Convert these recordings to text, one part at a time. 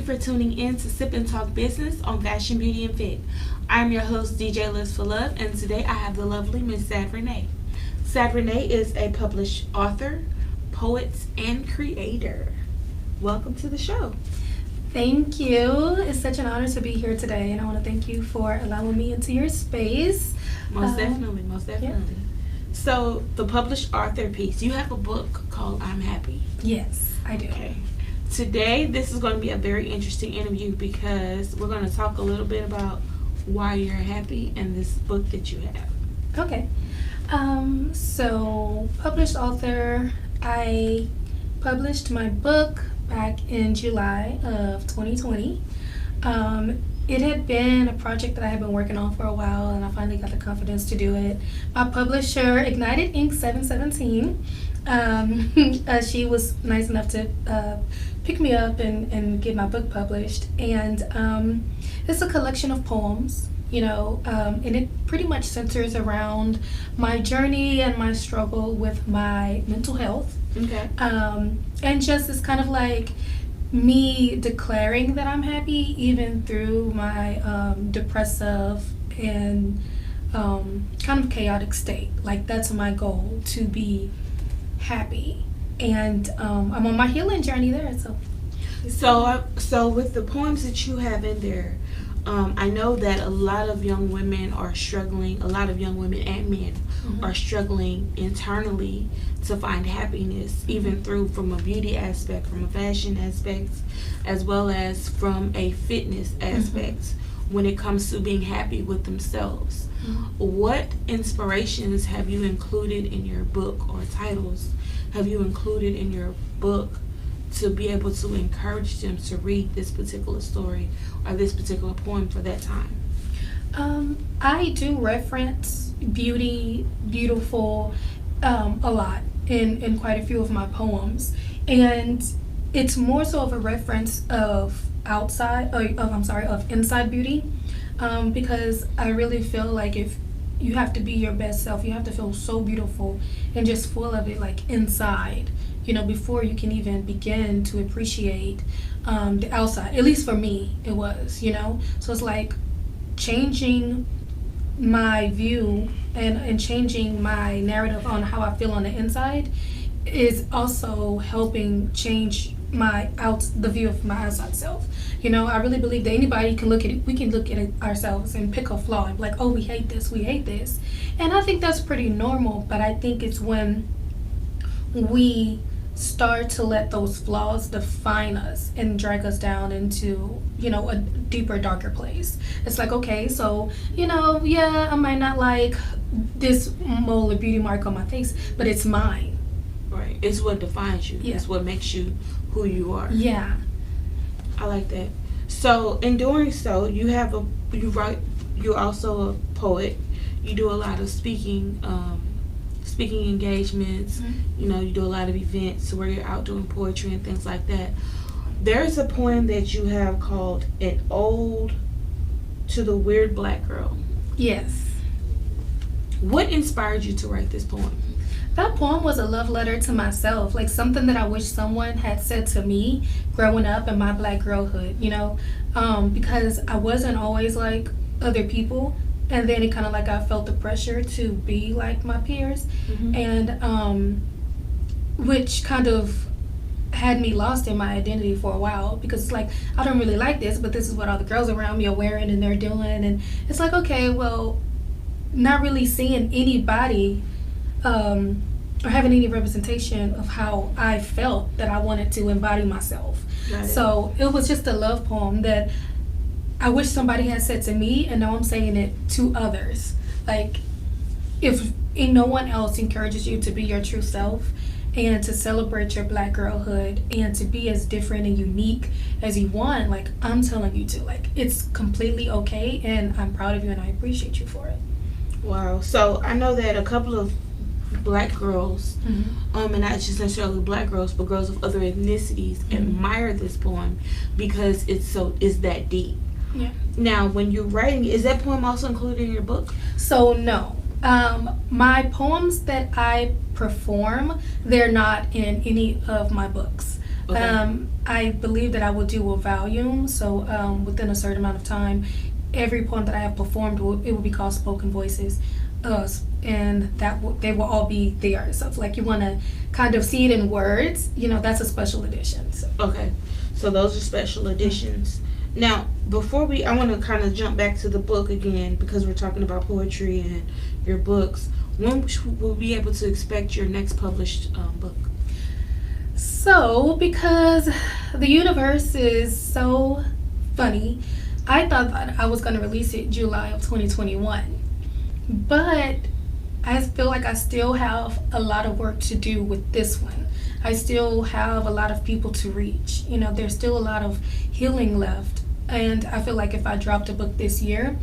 for tuning in to Sip and Talk Business on Fashion, Beauty, and Fit. I'm your host, DJLIVES4LUV, and today I have the lovely Miss Sad Renee. Sad Renee is a published author, poet, and creator. Welcome to the show. Thank you. It's such an honor to be here today, and I want to thank you for allowing me into your space. Most definitely. Yeah. So, the published author piece, you have a book called I'm Happy. Yes, I do. Okay. Today, this is going to be a very interesting interview because we're going to talk a little bit about why you're happy and this book that you have. Okay. So, published author, I published my book back in July of 2020. It had been a project that I had been working on for a while, and I finally got the confidence to do it. My publisher, Ignited Inc. 717, she was nice enough to pick me up and get my book published. And it's a collection of poems, and it pretty much centers around my journey and my struggle with my mental health. Okay. And just it's kind of like me declaring that I'm happy even through my depressive and kind of chaotic state. Like, that's my goal, to be happy. And I'm on my healing journey there. So with the poems that you have in there, I know that a lot of young women are struggling, a lot of young women and men are struggling internally to find happiness, even from a beauty aspect, from a fashion aspect, as well as from a fitness aspect when it comes to being happy with themselves. What inspirations have you included in your book, or titles have you included in your book to be able to encourage them to read this particular story or this particular poem for that time? I do reference beautiful a lot in quite a few of my poems, and it's more so of a reference of inside beauty, because I really feel like if you have to be your best self, you have to feel so beautiful and just full of it, like inside, before you can even begin to appreciate the outside. At least for me, it was, So it's like changing my view and changing my narrative on how I feel on the inside is also helping change the view of my outside self. I really believe that anybody can look at it. We can look at it ourselves and pick a flaw and be like, oh, we hate this. And I think that's pretty normal, but I think it's when we start to let those flaws define us and drag us down into, a deeper, darker place. It's like, okay, so, I might not like this mole or beauty mark on my face, but it's mine. Right. It's what defines you. Yeah. It's what makes you who you are. Yeah. I like that. So in doing so, you're also a poet. You do a lot of speaking engagements. You do a lot of events where you're out doing poetry and things like that. There's a poem that you have called An Ode to the Weird Black Girl. Yes. What inspired you to write this poem? That poem was a love letter to myself, like something that I wish someone had said to me growing up in my black girlhood, because I wasn't always like other people. And then it kind of like I felt the pressure to be like my peers, and which kind of had me lost in my identity for a while, because it's like, I don't really like this, but this is what all the girls around me are wearing and they're doing. And it's like, okay, well, not really seeing anybody or having any representation of how I felt that I wanted to embody myself. So it was just a love poem that I wish somebody had said to me, and now I'm saying it to others. Like, if no one else encourages you to be your true self and to celebrate your black girlhood and to be as different and unique as you want, like, I'm telling you to. Like, it's completely okay, and I'm proud of you and I appreciate you for it. Wow. So I know that a couple of black girls, and not just necessarily black girls, but girls of other ethnicities admire this poem because it's that deep. Yeah. Now, when you're writing, is that poem also included in your book? So no, my poems that I perform, they're not in any of my books. Okay. I believe that I will do a volume, so within a certain amount of time, every poem that I have performed it will be called Spoken Voices, and they will all be there. So if like you want to kind of see it in words, that's a special edition. So. Okay, so those are special editions. Now, I want to kind of jump back to the book again because we're talking about poetry and your books. When will we be able to expect your next published book? So, because the universe is so funny, I thought that I was going to release it July of 2021. But I feel like I still have a lot of work to do with this one. I still have a lot of people to reach. There's still a lot of healing left. And I feel like if I dropped a book this year,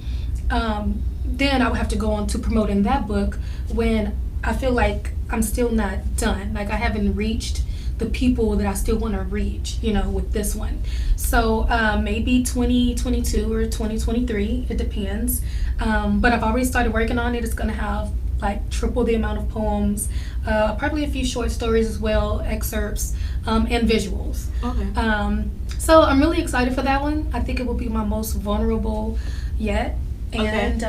then I would have to go on to promoting that book when I feel like I'm still not done. Like I haven't reached the people that I still want to reach, with this one. So maybe 2022 or 2023, it depends. But I've already started working on it. It's going to have like triple the amount of poems, probably a few short stories as well, excerpts, and visuals. Okay. So I'm really excited for that one. I think it will be my most vulnerable yet. And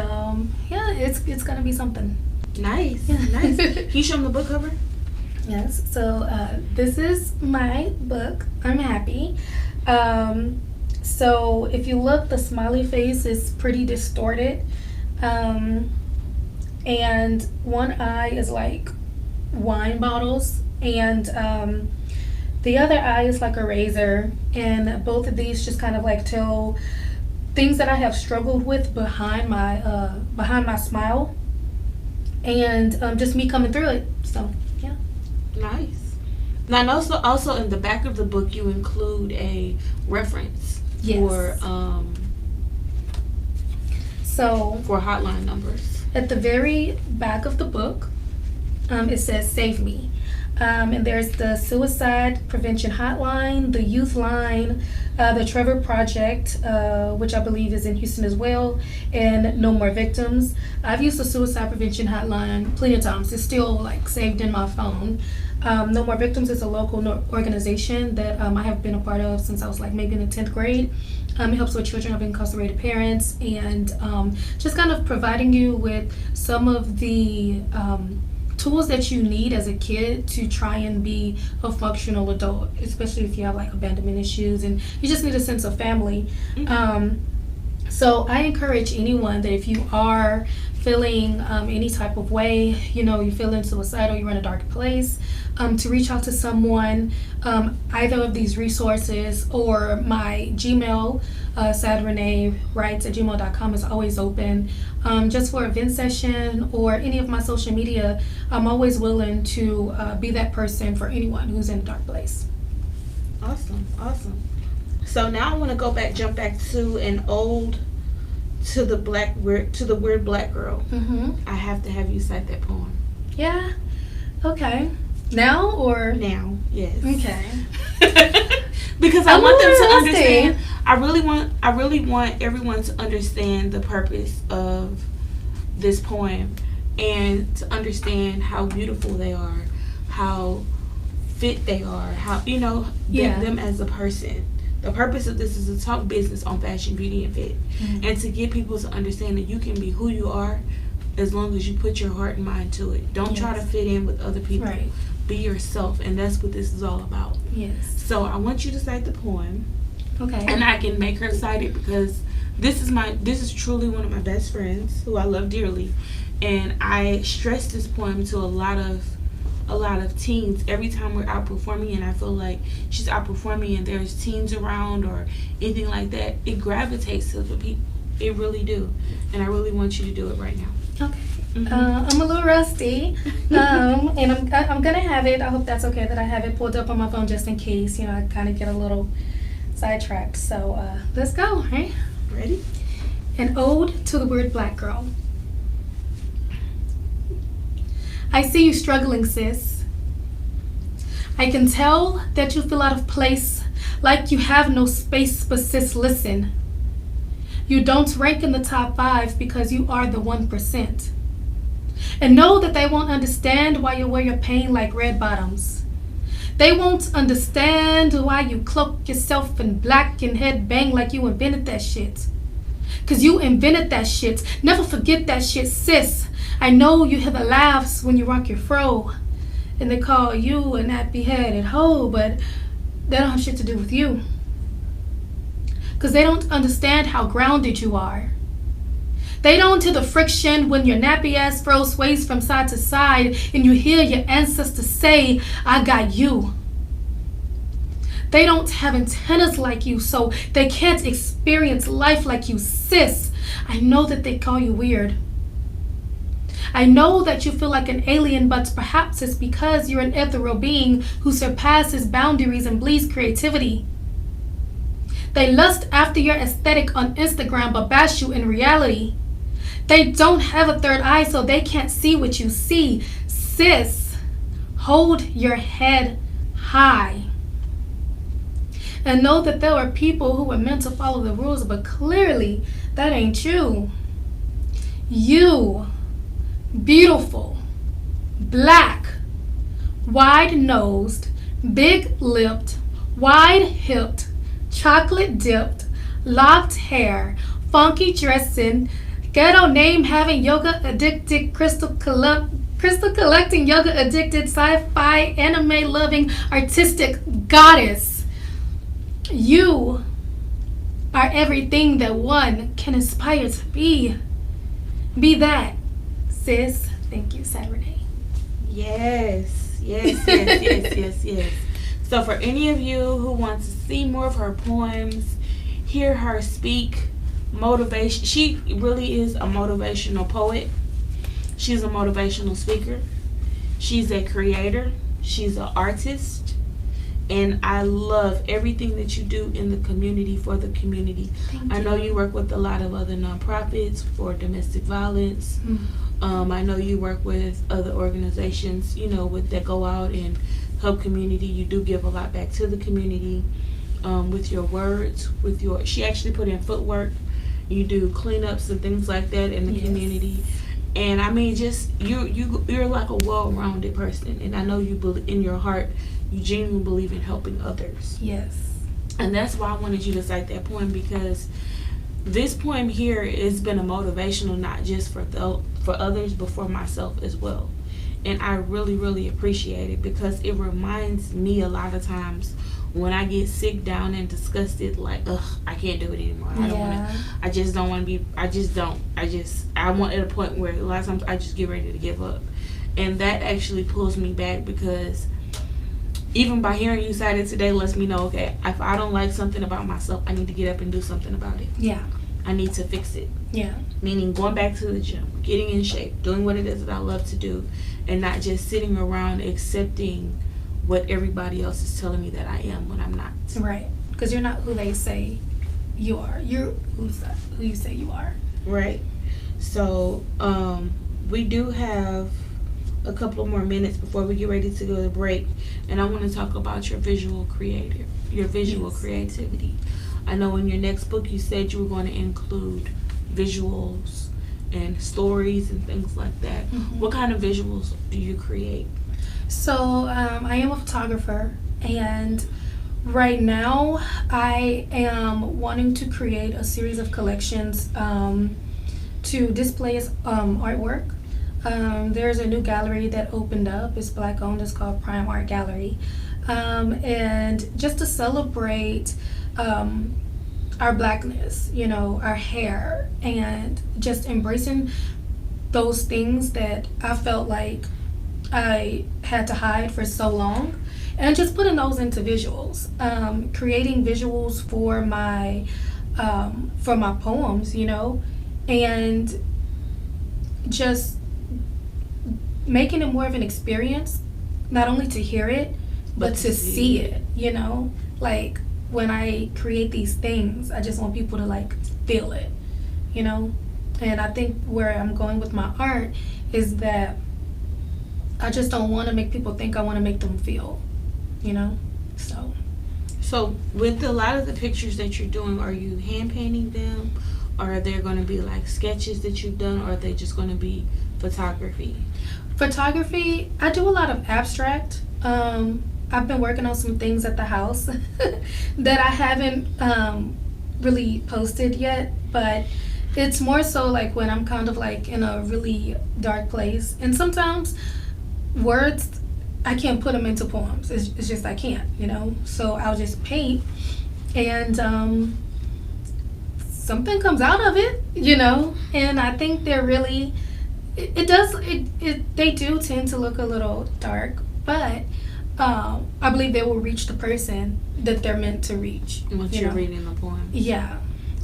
yeah, it's going to be something. Nice. Nice. Can you show them the book cover? Yes, so this is my book, I'm Happy. So if you look, the smiley face is pretty distorted. And one eye is like wine bottles, and the other eye is like a razor. And both of these just kind of like tell things that I have struggled with behind my smile, and just me coming through it. So yeah. Nice. Now, and also in the back of the book, you include a reference for hotline numbers. At the very back of the book, it says "Save Me," and there's the Suicide Prevention Hotline, the Youth Line, the Trevor Project, which I believe is in Houston as well, and No More Victims. I've used the Suicide Prevention Hotline plenty of times. It's still like saved in my phone. No More Victims is a local organization that I have been a part of since I was like maybe in the 10th grade. It helps with children of incarcerated parents, and just kind of providing you with some of the tools that you need as a kid to try and be a functional adult, especially if you have like abandonment issues and you just need a sense of family. So I encourage anyone that if you are feeling any type of way, you're feeling suicidal, you're in a dark place, to reach out to someone. Either of these resources or my Gmail, sadrenee@gmail.com is always open. Just for event session or any of my social media, I'm always willing to be that person for anyone who's in a dark place. Awesome. So now I want to jump back to the word black girl. I have to have you cite that poem. Yeah. Okay. Now or now? Yes. Okay. Because I want them to understand. I really want everyone to understand the purpose of this poem and to understand how beautiful they are, how fit they are, how them as a person. The purpose of this is to talk business on fashion, beauty, and fit, and to get people to understand that you can be who you are as long as you put your heart and mind to it. Don't try to fit in with other people. Right. Be yourself, and that's what this is all about. Yes. So I want you to cite the poem. Okay. And I can make her cite it because this is truly one of my best friends who I love dearly, and I stress this poem to a lot of teens every time we're out performing, and I feel like she's out performing and there's teens around or anything like that, it gravitates to the people. It really do, and I really want you to do it right now. Okay. I'm a little rusty, and I'm gonna have it. I hope that's okay that I have it pulled up on my phone just in case I kind of get a little sidetracked. So let's go. Right? Ready? An ode to the word black girl. I see you struggling, sis. I can tell that you feel out of place, like you have no space, but sis, listen. You don't rank in the top 5 because you are the 1%. And know that they won't understand why you wear your pain like red bottoms. They won't understand why you cloak yourself in black and head bang like you invented that shit. Cause you invented that shit. Never forget that shit, sis. I know you hear the laughs when you rock your fro. And they call you a nappy-headed hoe, but that don't have shit to do with you. Cause they don't understand how grounded you are. They don't hear the friction when your nappy ass fro sways from side to side and you hear your ancestors say, I got you. They don't have antennas like you, so they can't experience life like you, sis. I know that they call you weird. I know that you feel like an alien, but perhaps it's because you're an ethereal being who surpasses boundaries and bleeds creativity. They lust after your aesthetic on Instagram, but bash you in reality. They don't have a third eye, so they can't see what you see. Sis, hold your head high. And know that there are people who were meant to follow the rules, but clearly that ain't you. You, beautiful, black, wide-nosed, big-lipped, wide-hipped, chocolate-dipped, locked hair, funky dressing, ghetto name having yoga addicted, crystal collecting, yoga addicted, sci-fi, anime loving, artistic goddess. You are everything that one can aspire to be. Be that, sis. Thank you, Renee. Yes. So for any of you who want to see more of her poems, hear her speak, motivation. She really is a motivational poet. She's a motivational speaker. She's a creator. She's an artist. And I love everything that you do in the community for the community. I know you work with a lot of other nonprofits for domestic violence. I know you work with other organizations, that go out and help community. You do give a lot back to the community with your words, she actually put in footwork. You do cleanups and things like that in the community. And I mean, just you're like a well-rounded person, and I know you believe in your heart. You genuinely believe in helping others. Yes. And that's why I wanted you to cite that poem, because this poem here has been a motivational, not just for others, but for myself as well. And I really, really appreciate it, because it reminds me a lot of times when I get sick, down, and disgusted, like, I can't do it anymore. I don't want to. I just don't want to be. I'm at a point where a lot of times I just get ready to give up, and that actually pulls me back, because even by hearing you cite it today lets me know, okay, if I don't like something about myself, I need to get up and do something about it. Yeah. I need to fix it. Yeah. Meaning going back to the gym, getting in shape, doing what it is that I love to do, and not just sitting around accepting what everybody else is telling me that I am when I'm not. Right. Because you're not who they say you are. You're who you say you are. Right. So we do have a couple more minutes before we get ready to go to break, and I want to talk about your visual creativity. I know in your next book you said you were going to include visuals and stories and things like that. What kind of visuals do you create? So I am a photographer, and right now I am wanting to create a series of collections to display as artwork. There's a new gallery that opened up. It's Black owned. It's called Prime Art Gallery, and just to celebrate our Blackness, our hair, and just embracing those things that I felt like I had to hide for so long, and just putting those into visuals, creating visuals for my poems, and just making it more of an experience, not only to hear it, but to see it, like when I create these things, I just want people to feel it, and I think where I'm going with my art is that I just don't want to make people think, I want to make them feel, so with a lot of the pictures that you're doing, are you hand painting them, or are there going to be sketches that you've done, or are they just going to be photography? Photography, I do a lot of abstract. I've been working on some things at the house that I haven't really posted yet, but it's more so like when I'm kind of like in a really dark place, and sometimes words, I can't put them into poems. It's just I can't, you know. So I'll just paint, and something comes out of it, you know. And I think they're really, they do tend to look a little dark, but I believe they will reach the person that they're meant to reach. Once you're reading the poem. Yeah.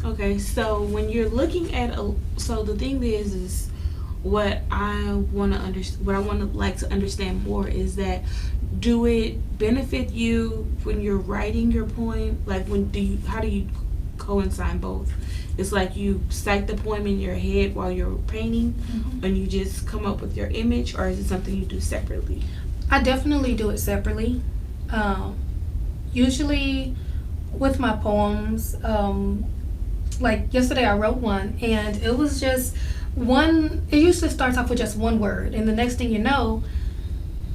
Okay, so when you're looking at so the thing is what I want to like to understand more is that, do it benefit you when you're writing your poem? Like, how do you coincide both? It's like you cite the poem in your head while you're painting, and you just come up with your image, or is it something you do separately? I definitely do it separately. Usually with my poems, like yesterday I wrote one, and it was just it usually starts off with just one word, and the next thing you know,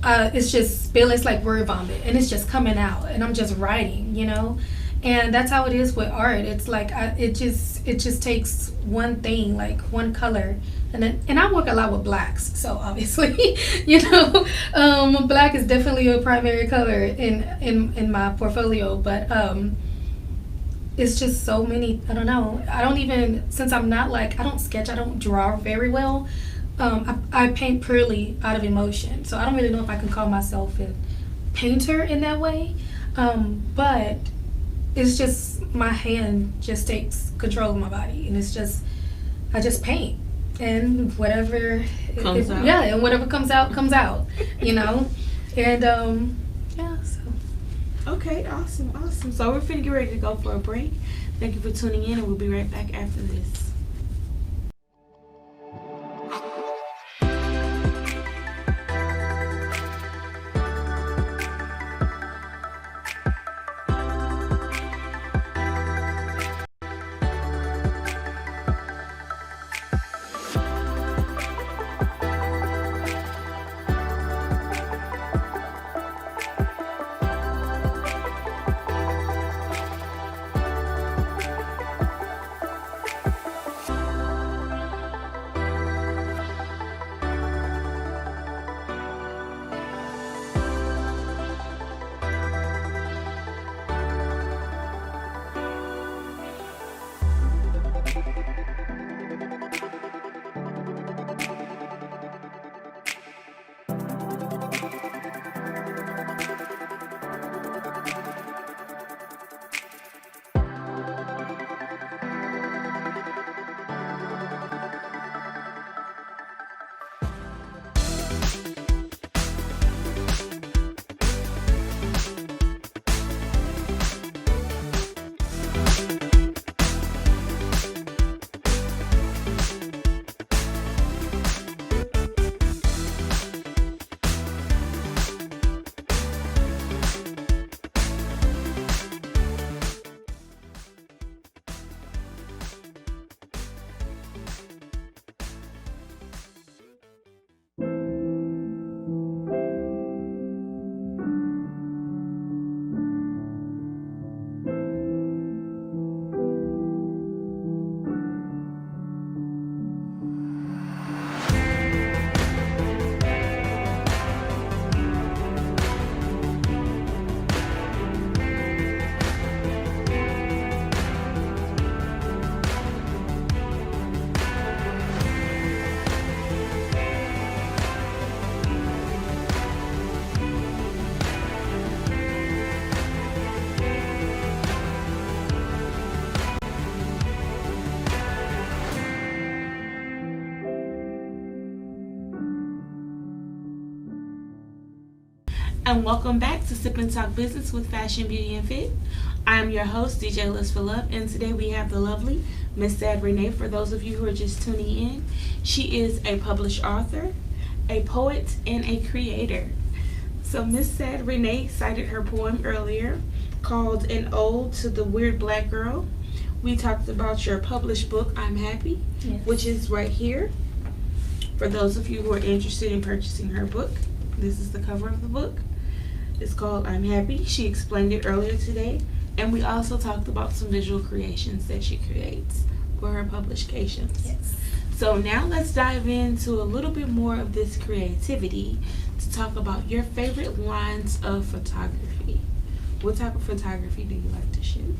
it's just spilling. It's like word vomit, and it's just coming out, and I'm just writing, you know. And that's how it is with art. It's like it just takes one thing, like one color, and I work a lot with blacks, so obviously, you know, black is definitely a primary color in my portfolio. But it's just so many. I don't know. I don't even, since I'm not like, I don't sketch, I don't draw very well. I paint purely out of emotion, so I don't really know if I can call myself a painter in that way. But it's just my hand just takes control of my body, and it's just, I just paint, and whatever comes out. Yeah, and whatever comes out, you know. And yeah, so. Okay, awesome. So we're finna get ready to go for a break. Thank you for tuning in, and we'll be right back after this. And welcome back to Sip and Talk Business with Fashion, Beauty, and Fit. I am your host, DJLIVES4LUV, and today we have the lovely Miss Sad Renee. For those of you who are just tuning in, she is a published author, a poet, and a creator. So Miss Sad Renee cited her poem earlier called An Ode to the Weird Black Girl. We talked about your published book, I'm Happy, Yes. which is right here. For those of you who are interested in purchasing her book, this is the cover of the book. It's called I'm Happy. She explained it earlier today. And we also talked about some visual creations that she creates for her publications. Yes. So now let's dive into a little bit more of this creativity to talk about your favorite lines of photography. What type of photography do you like to shoot?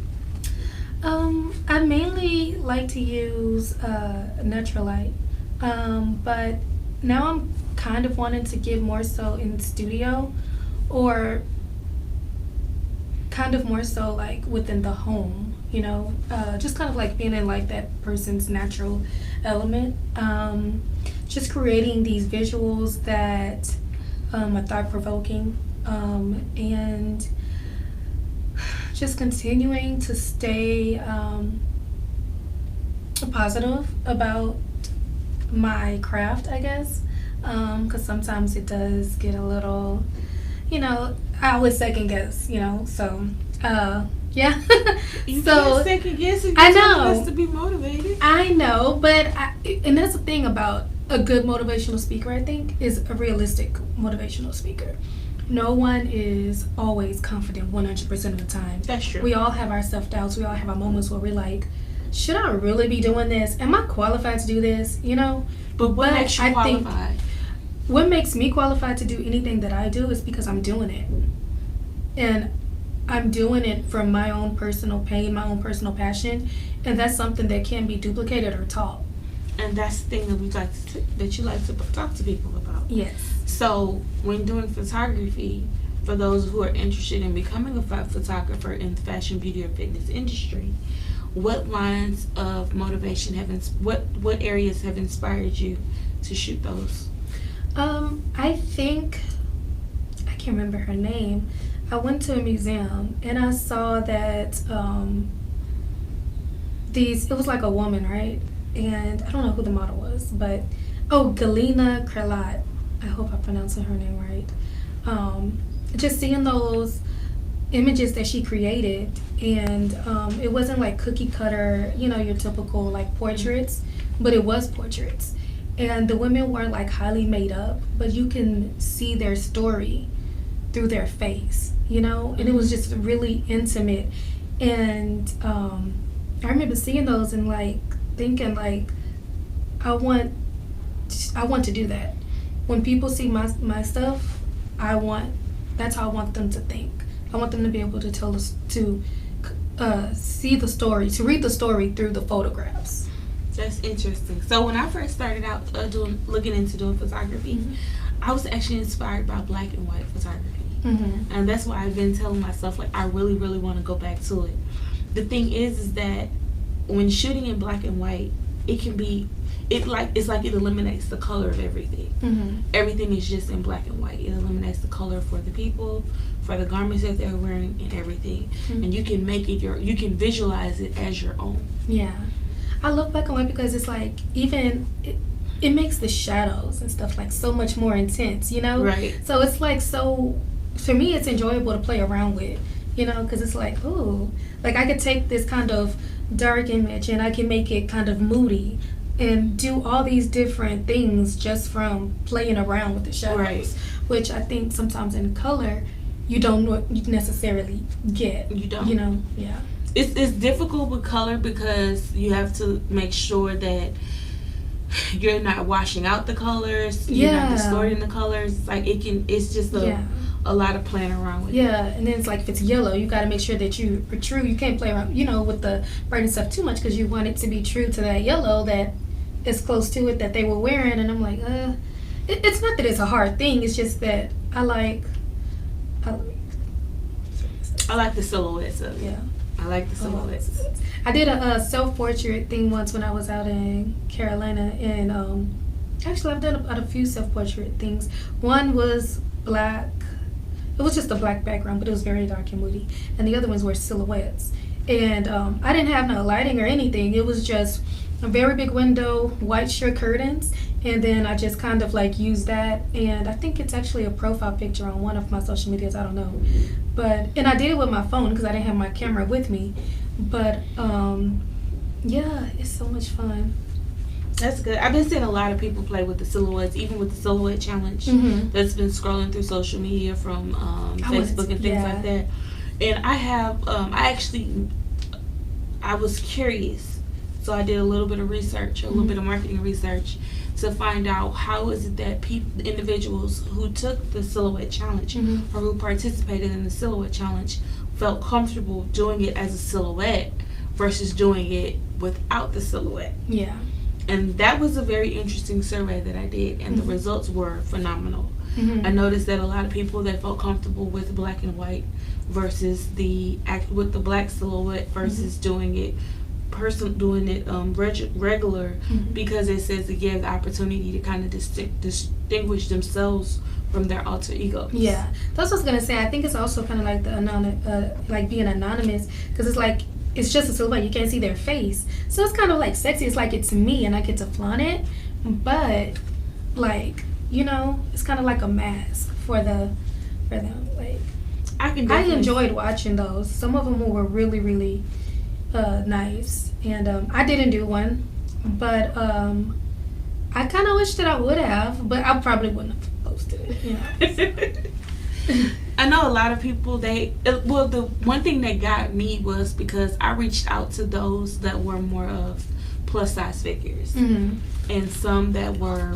I mainly like to use natural light, but now I'm kind of wanting to get more so in studio, or kind of more so like within the home, you know, just kind of like being in like that person's natural element, just creating these visuals that are thought-provoking, and just continuing to stay positive about my craft, I guess, because sometimes it does get a little, you know, I always second guess, you know, so yeah. You So can't second guess it. I know. Us to be motivated. I know, but and that's the thing about a good motivational speaker, I think, is a realistic motivational speaker. No one is always confident 100% of the time. That's true. We all have our self-doubts. We all have our moments where we're like, should I really be doing this? Am I qualified to do this? You know? But what makes you qualified? What makes me qualified to do anything that I do is because I'm doing it. And I'm doing it from my own personal pain, my own personal passion. And that's something that can't be duplicated or taught. And that's the thing that you like to talk to people about. Yes. So when doing photography, for those who are interested in becoming a photographer in the fashion, beauty, or fitness industry, what lines of motivation what areas have inspired you to shoot those? I think, I can't remember her name. I went to a museum and I saw that it was like a woman, right? And I don't know who the model was, but Galina Krelot. I hope I'm pronouncing her name right. Just seeing those images that she created, and it wasn't like cookie cutter, you know, your typical like portraits, but it was portraits. And the women weren't like highly made up, but you can see their story through their face, you know, and it was just really intimate. And I remember seeing those and like thinking like, I want to do that. When people see my stuff, that's how I want them to think. I want them to be able to tell us, to see the story, to read the story through the photographs. That's interesting. So when I first started out looking into doing photography, I was actually inspired by black and white photography. And that's why I've been telling myself, like, I really, really want to go back to it. The thing is that when shooting in black and white, it's like it eliminates the color of everything. Everything is just in black and white. It eliminates the color for the people, for the garments that they're wearing, and everything. And you can make it you can visualize it as your own. Yeah. I love black and white because it's like, even it makes the shadows and stuff like so much more intense, you know? Right. So it's like, so for me it's enjoyable to play around with, you know, because it's like, ooh, like I could take this kind of dark image and I can make it kind of moody and do all these different things just from playing around with the shadows. Right. Which I think sometimes in color you don't necessarily get. You don't. You know, yeah. It's difficult with color because you have to make sure that you're not washing out the colors. You're not distorting the colors. Like it's just a lot of playing around with. Yeah, and then it's like if it's yellow, you got to make sure that you are true. You can't play around, you know, with the bright stuff too much because you want it to be true to that yellow that is close to it that they were wearing. And I'm like, it's not that it's a hard thing. It's just that I like the silhouettes of it. Yeah. I like the silhouettes. I did a self-portrait thing once when I was out in Carolina, and actually I've done a few self-portrait things. One was black. It was just a black background, but it was very dark and moody. And the other ones were silhouettes. And I didn't have no lighting or anything. It was just a very big window, white sheer curtains, and then I just kind of like used that. And I think it's actually a profile picture on one of my social medias. I don't know. And I did it with my phone because I didn't have my camera with me. But yeah, it's so much fun. That's good. I've been seeing a lot of people play with the silhouettes, even with the silhouette challenge that's been scrolling through social media from Facebook and things like that. And I have, I was curious, so I did a little bit of research, a little bit of marketing research, to find out how is it that individuals who took the silhouette challenge or who participated in the silhouette challenge felt comfortable doing it as a silhouette versus doing it without the silhouette. Yeah. And that was a very interesting survey that I did, and the results were phenomenal. I noticed that a lot of people that felt comfortable with black and white versus with the black silhouette versus doing it regular, because it says it gives the opportunity to kind of distinguish themselves from their alter ego. Yeah, that's what I was gonna say. I think it's also kind of like the like being anonymous, because it's like it's just a silhouette. You can't see their face, so it's kind of like sexy. It's like it's me, and I get to flaunt it, but like, you know, it's kind of like a mask for them. Like I enjoyed watching those. Some of them were really, really nice, and I didn't do one, but I kind of wish that I would have, but I probably wouldn't have posted it. You know? I know a lot of people. The one thing that got me was because I reached out to those that were more of plus size figures, and some that were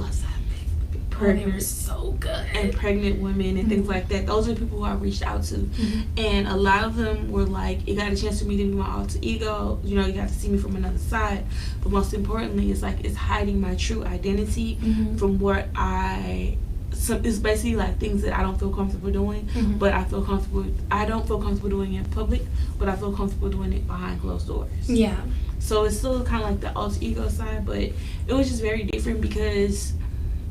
pregnant, they were so good, and pregnant women and things like that. Those are the people who I reached out to, and a lot of them were like, "It got a chance for me to be my alter ego. You know, you got to see me from another side." But most importantly, it's like it's hiding my true identity from what it's basically like things that I don't feel comfortable doing, but I feel comfortable. I don't feel comfortable doing it in public, but I feel comfortable doing it behind closed doors. Yeah. So it's still kind of like the alter ego side, but it was just very different because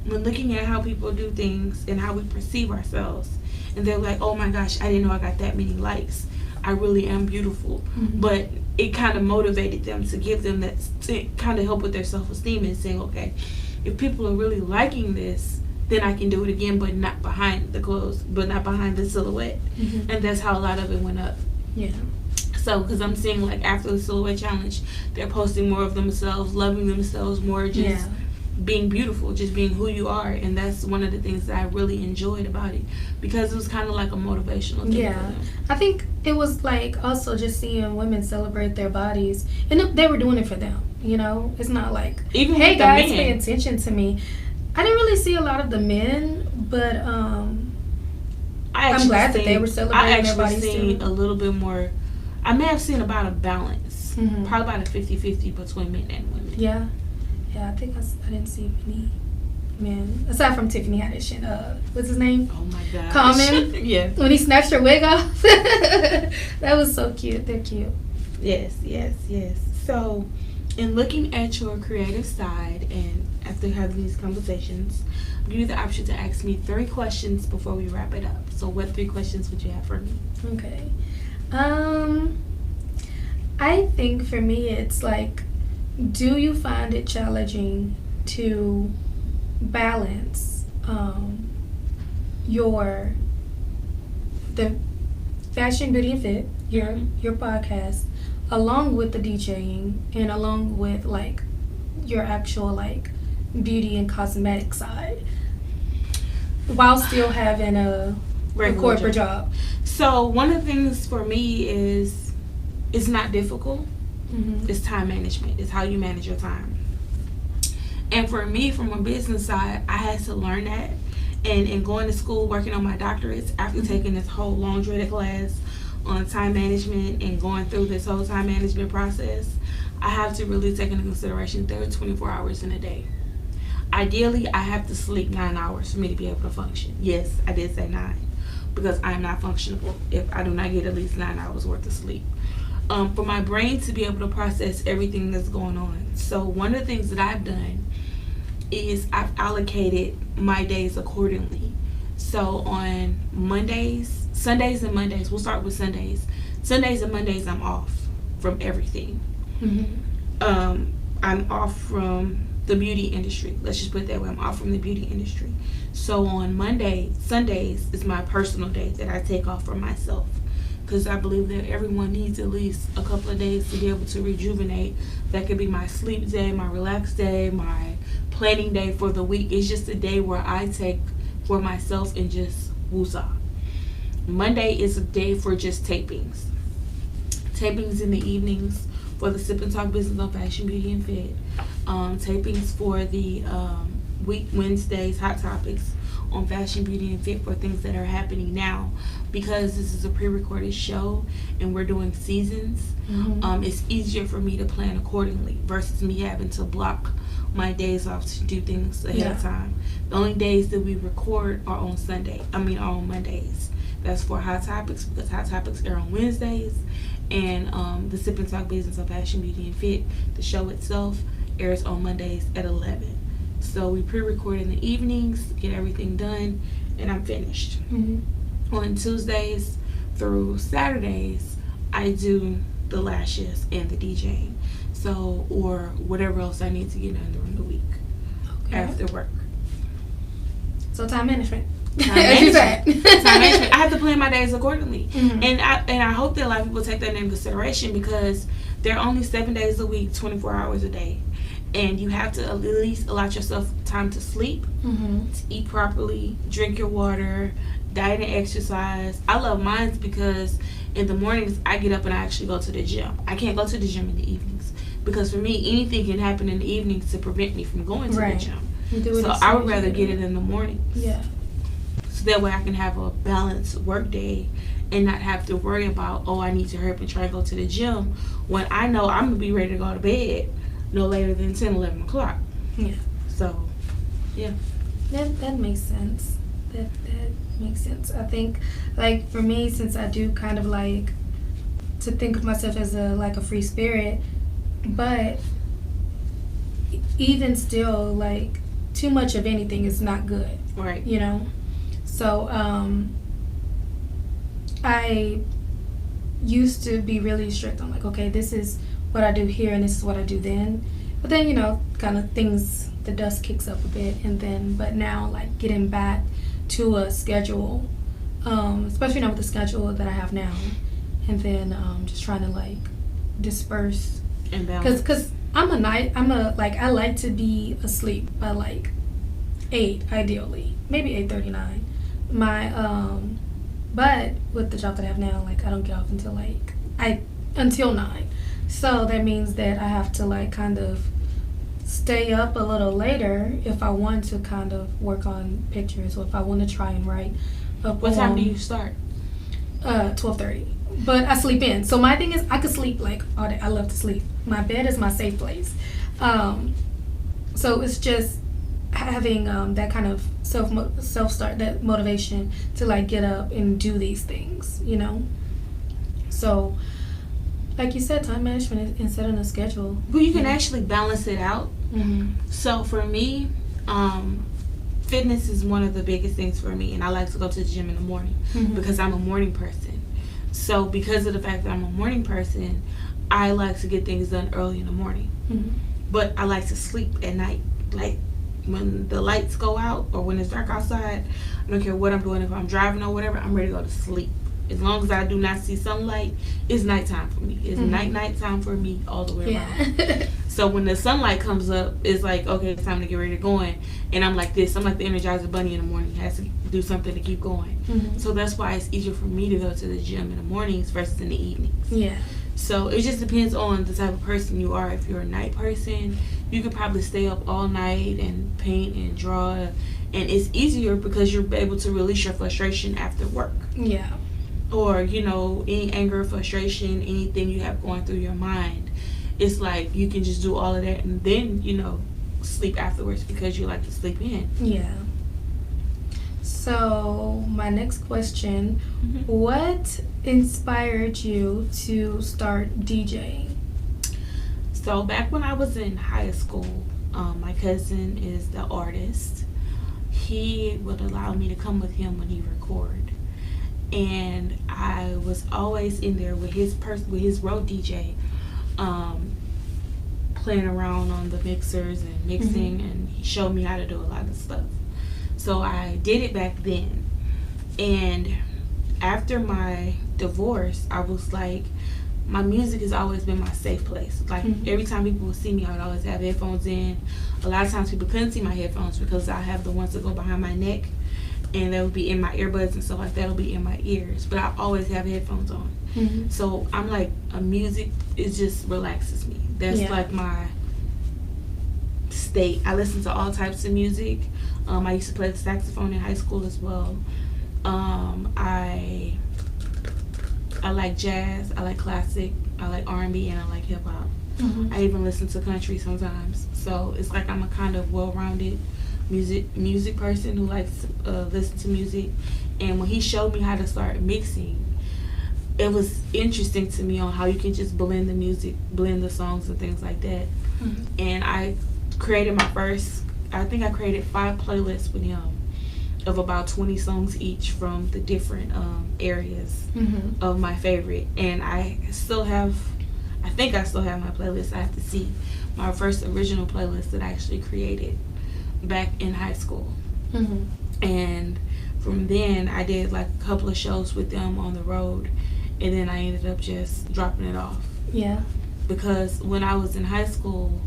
when looking at how people do things and how we perceive ourselves, and they're like, "Oh my gosh, I didn't know I got that many likes. I really am beautiful." But it kind of motivated them to give them that, to kind of help with their self-esteem and saying, "Okay, if people are really liking this, then I can do it again, but not behind the clothes, but not behind the silhouette." And that's how a lot of it went up. Yeah. So, because I'm seeing like after the silhouette challenge, they're posting more of themselves, loving themselves more, just being beautiful, just being who you are. And that's one of the things that I really enjoyed about it, because it was kind of like a motivational thing for them. I think it was like also just seeing women celebrate their bodies, and they were doing it for them, you know. It's not like, even hey with guys, the men, pay attention to me. I didn't really see a lot of the men, but I'm glad that they were celebrating their bodies too. I actually seen a little bit more. I may have seen about a balance, probably about a 50-50 between men and women. Yeah, I think I didn't see many men, aside from Tiffany Haddish and what's his name? Oh my God, Common. Yeah, when he snatched her wig off. That was so cute. They're cute. Yes. So, in looking at your creative side, and after having these conversations, I'll give you the option to ask me 3 questions before we wrap it up. So what 3 questions would you have for me? Okay. I think for me it's like, do you find it challenging to balance the fashion, beauty, and fit, your podcast, along with the DJing, and along with like your actual like beauty and cosmetic side, while still having a corporate job? So one of the things for me is, it's not difficult. It's time management. It's how you manage your time. And for me, from a business side, I had to learn that. And in going to school, working on my doctorates, after taking this whole long dreaded class on time management and going through this whole time management process, I have to really take into consideration there are 24 hours in a day. Ideally, I have to sleep 9 hours for me to be able to function. Yes, I did say 9, because I am not functionable if I do not get at least 9 hours worth of sleep. For my brain to be able to process everything that's going on. So one of the things that I've done is I've allocated my days accordingly. So on Sundays and Mondays, we'll start with Sundays. Sundays and Mondays, I'm off from everything. I'm off from the beauty industry. Let's just put it that way. I'm off from the beauty industry. So on Sundays is my personal day that I take off for myself. because I believe that everyone needs at least a couple of days to be able to rejuvenate. That could be my sleep day, my relaxed day, my planning day for the week. It's just a day where I take for myself and just woosah. Monday is a day for just tapings. Tapings in the evenings for the Sip and Talk business on Fashion, Beauty, and Fit. Tapings for the week Wednesdays, Hot Topics on Fashion, Beauty, and Fit for things that are happening now. Because this is a pre-recorded show and we're doing seasons, it's easier for me to plan accordingly versus me having to block my days off to do things ahead of time. The only days that we record are on on Mondays. That's for Hot Topics, because Hot Topics air on Wednesdays, and the Sip and Talk business of Fashion, Beauty, and Fit, the show itself, airs on Mondays at 11. So we pre-record in the evenings, get everything done, and I'm finished. On Tuesdays through Saturdays, I do the lashes and the DJing. So, or whatever else I need to get done during the week after work. So time management. Time management. I have to plan my days accordingly, and I hope that a lot of people take that into consideration, because there are only 7 days a week, 24 hours a day, and you have to at least allot yourself time to sleep, to eat properly, drink your water, diet and exercise. I love mine because in the mornings I get up and I actually go to the gym. I can't go to the gym in the evenings, because for me anything can happen in the evenings to prevent me from going to the gym. So I would rather get it in the mornings. Yeah. So that way I can have a balanced work day and not have to worry about, oh, I need to hurry up and try to go to the gym, when I know I'm going to be ready to go to bed no later than 10, 11 o'clock. Yeah. So, yeah. That makes sense. That makes sense. I think, like, for me, since I do kind of like to think of myself as a free spirit, but even still, like, too much of anything is not good. Right. You know? So, I used to be really strict. I'm like, okay, this is what I do here and this is what I do then. But then, kind of the dust kicks up a bit, but now, like, getting back to a schedule, especially now with the schedule that I have now, and then just trying to, like, disperse and balance. Because I like to be asleep by like 8, ideally, maybe 8:39. But with the job that I have now, like, I don't get off until until 9. So that means that I have to, like, kind of stay up a little later if I want to kind of work on pictures, or if I want to try and write a poem. What time do you start? 12:30. But I sleep in. So my thing is, I could sleep like all day. I love to sleep. My bed is my safe place. So it's just having that kind of self-start, that motivation to, like, get up and do these things, So, like you said, time management and setting a schedule. Well, you can actually balance it out. So for me, fitness is one of the biggest things for me, and I like to go to the gym in the morning because I'm a morning person. So because of the fact that I'm a morning person, I like to get things done early in the morning. But I like to sleep at night. Like, when the lights go out or when it's dark outside, I don't care what I'm doing. If I'm driving or whatever, I'm ready to go to sleep. As long as I do not see sunlight, it's nighttime for me. It's nighttime for me all the way around. So when the sunlight comes up, it's like, okay, it's time to get ready to go in. And I'm like this. I'm like the Energizer Bunny in the morning. It has to do something to keep going. So that's why it's easier for me to go to the gym in the mornings versus in the evenings. Yeah. So it just depends on the type of person you are. If you're a night person, you could probably stay up all night and paint and draw. And it's easier because you're able to release your frustration after work. Yeah. Or, any anger, frustration, anything you have going through your mind. It's like you can just do all of that and then, sleep afterwards because you like to sleep in. Yeah. So, my next question, what inspired you to start DJing? So, back when I was in high school, my cousin is the artist. He would allow me to come with him when he record. And I was always in there with his road DJ, playing around on the mixers and mixing, and he showed me how to do a lot of stuff. So I did it back then, and after my divorce, I was like, my music has always been my safe place. Like, every time people would see me, I would always have headphones in. A lot of times people couldn't see my headphones because I have the ones that go behind my neck, and they would be in my earbuds and stuff like that. Will be in my ears, but I always have headphones on. So I'm like, music, it just relaxes me. That's like my state. I listen to all types of music. I used to play the saxophone in high school as well. I like jazz, I like classic, I like R&B, and I like hip hop. I even listen to country sometimes. So it's like I'm a kind of well-rounded music person who likes to listen to music. And when he showed me how to start mixing, it was interesting to me on how you can just blend the music, blend the songs and things like that. And I created my first, I think I created 5 playlists with him of about 20 songs each from the different areas of my favorite. And I think I still have my playlist. I have to see my first original playlist that I actually created back in high school. And from then I did like a couple of shows with them on the road, and then I ended up just dropping it off. Because when I was in high school,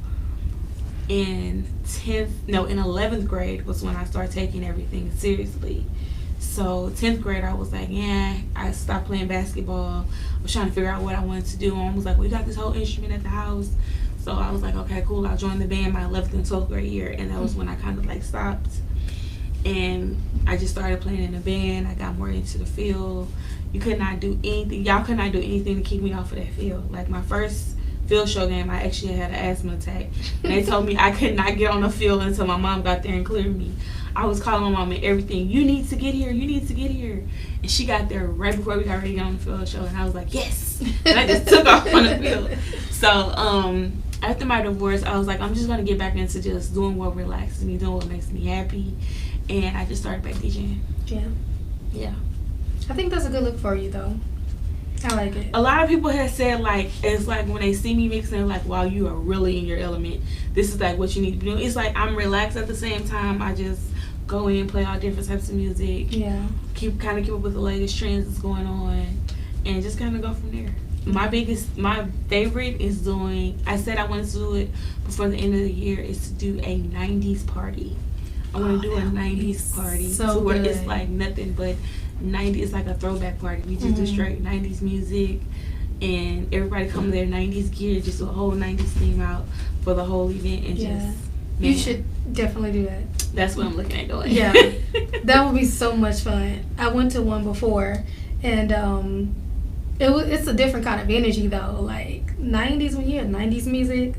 in 11th grade was when I started taking everything seriously. So 10th grade, I was like, I stopped playing basketball. I was trying to figure out what I wanted to do. Mom was like, we got this whole instrument at the house. So I was like, okay, cool. I'll join the band my 11th and 12th grade year. And that was when I kind of like stopped. And I just started playing in a band. I got more into the field. You could not do anything. Y'all could not do anything to keep me off of that field. Like my first field show game, I actually had an asthma attack. And they told me I could not get on the field until my mom got there and cleared me. I was calling my mom and everything. You need to get here. You need to get here. And she got there right before we got ready to get on the field show. And I was like, yes. And I just took off on the field. So after my divorce, I was like, I'm just going to get back into just doing what relaxes me, doing what makes me happy. And I just started back DJing. Yeah. I think that's a good look for you, though. I like it. A lot of people have said, like, it's like when they see me mixing, they're like, wow, you are really in your element. This is like what you need to be doing. It's like I'm relaxed at the same time. I just go in, play all different types of music. Keep up with the latest trends that's going on, and just kind of go from there. My favorite is doing, I said I wanted to do it before the end of the year, is to do a 90s party. I want to do a 90s party to where it's like nothing but 90s. It's like a throwback party. We just do straight 90s music, and everybody come in their 90s gear, just do a whole 90s theme out for the whole event, and just, man, you should definitely do that. That's what I'm looking at doing. That would be so much fun. I went to one before, and it's a different kind of energy though. Like 90s, when you hear 90s music,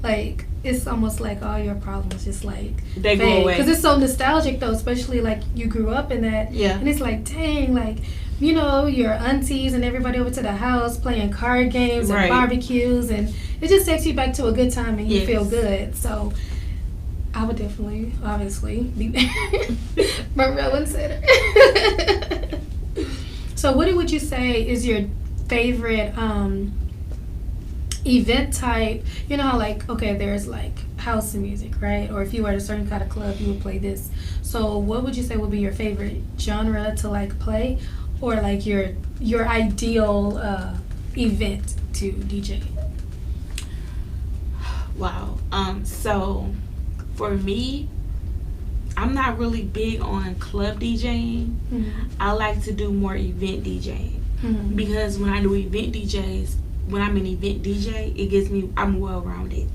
like it's almost like all your problems just like they go away, because it's so nostalgic though, especially like you grew up in that. And it's like, dang, like, you know, your aunties and everybody over to the house playing card games and barbecues, and it just takes you back to a good time and you feel good. So I would definitely, obviously, be there. Marilla said it. So what would you say is your favorite event type? You know how, like, okay, there's like house music, right? Or if you were at a certain kind of club, you would play this. So what would you say would be your favorite genre to like play, or like your ideal event to DJ? Wow. So for me, I'm not really big on club DJing. I like to do more event DJing, because when I do event DJs, when I'm an event DJ, it gives me, I'm well-rounded.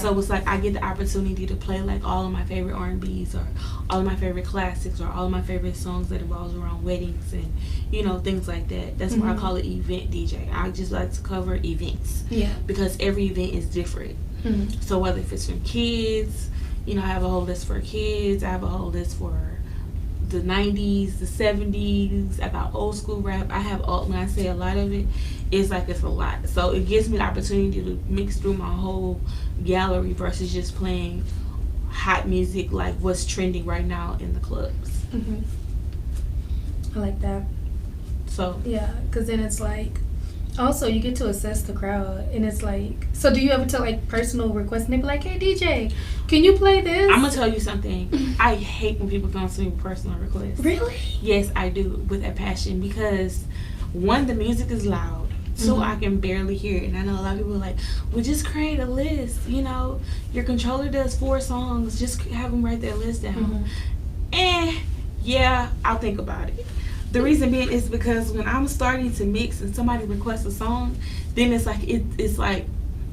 So it's like I get the opportunity to play like all of my favorite R&Bs, or all of my favorite classics, or all of my favorite songs that revolves around weddings and, you know, things like that. That's why I call it event DJ. I just like to cover events, because every event is different. So whether if it's for kids, you know, I have a whole list for kids. I have a whole list for the 90s, the 70s. I got old school rap. I have all, when I say a lot of it, it's like it's a lot. So it gives me the opportunity to mix through my whole gallery versus just playing hot music like what's trending right now in the clubs. I like that. So yeah, because then it's like Also, you get to assess the crowd, and it's like, so do you ever tell like personal requests and they be like, hey DJ, can you play this? I'm gonna tell you something. I hate when people come to me with personal requests. Really? Yes, I do, with a passion, because one, the music is loud. Two, I can barely hear it. And I know a lot of people are like, well, just create a list. You know, your controller does 4 songs. Just have them write their list down. Yeah, I'll think about it. The reason being is because when I'm starting to mix and somebody requests a song, then it's like, it's like,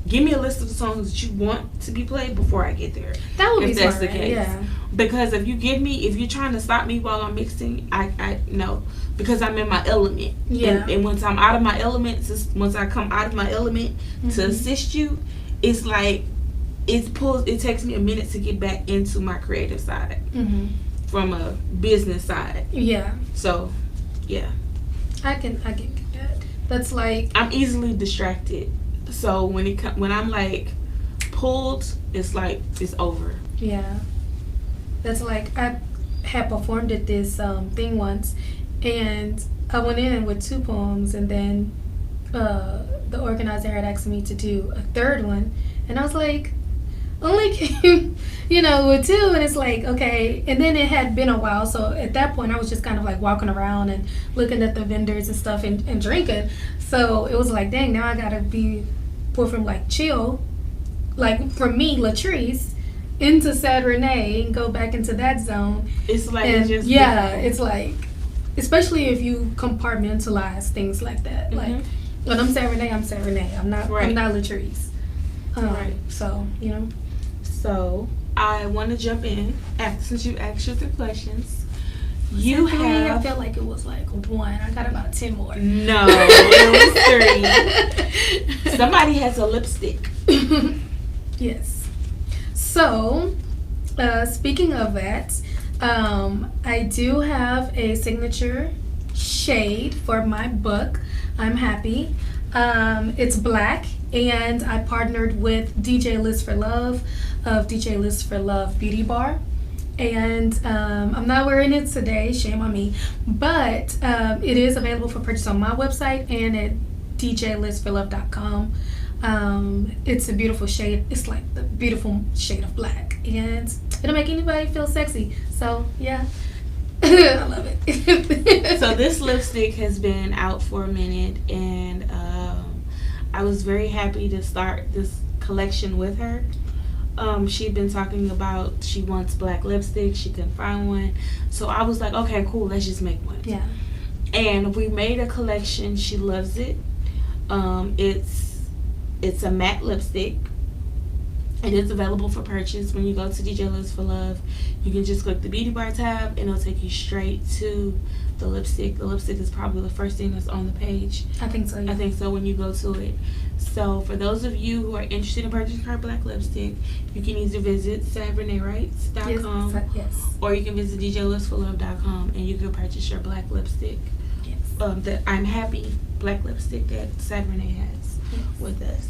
give me a list of the songs that you want to be played before I get there. That would be if that's smart, the case. Yeah. Because if you're trying to stop me while I'm mixing, I no, because I'm in my element. Yeah. And once I'm out of my element, once I come out of my element to assist you, it's like it takes me a minute to get back into my creative side from a business side. Yeah. So, yeah. I can get that. That's like, I'm easily distracted. So when I'm like pulled, it's like it's over. yeah. That's like, I had performed at this thing once, and I went in with 2 poems, and then the organizer had asked me to do a 3rd one, and I was like, only came, with 2, and it's like, okay. And then it had been a while, so at that point I was just kind of like walking around and looking at the vendors and stuff and drinking. So it was like, dang, now I gotta be pulled from like chill, like from me, Latrice, into Sad Renee and go back into that zone. It's like, And it's just it's like, especially if you compartmentalize things like that. Like when I'm Sad Renee, I'm Sad Renee. I'm not Latrice. Right. So, So I want to jump in since you asked your 3 questions. I felt like it was like 1. I got about 10 more. No, it was 3. Somebody has a lipstick. Yes. So, speaking of that, I do have a signature shade for my book. I'm happy. It's black, and I partnered with DJLIVES4LUV of DJLIVES4LUV Beauty Bar. And I'm not wearing it today, shame on me, but it is available for purchase on my website and at DJLIVES4LUV.com. It's a beautiful shade. It's like the beautiful shade of black, and it'll make anybody feel sexy. So yeah. I love it. So this lipstick has been out for a minute, and I was very happy to start this collection with her. She'd been talking about she wants black lipstick, she couldn't find one, so I was like, okay, cool, let's just make one. Yeah. And we made a collection. She loves it. It's a matte lipstick, and it's available for purchase. When you go to DJ Lives4LUV, you can just click the beauty bar tab and it'll take you straight to the lipstick. The lipstick is probably the first thing that's on the page. I think so, yeah. I think so when you go to it. So for those of you who are interested in purchasing her black lipstick, you can either visit SadReneeWrites.com or you can visit DJLives4LUV.com and you can purchase your black lipstick. Yes. The I'm Happy black lipstick that Sad Renee has with us.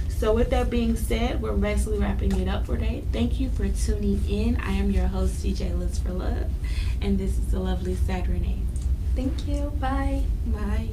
So with that being said, we're basically wrapping it up for today. Thank you for tuning in. I am your host, DJ Lives4LUV, and this is the lovely Sad Renee. Thank you. Bye. Bye.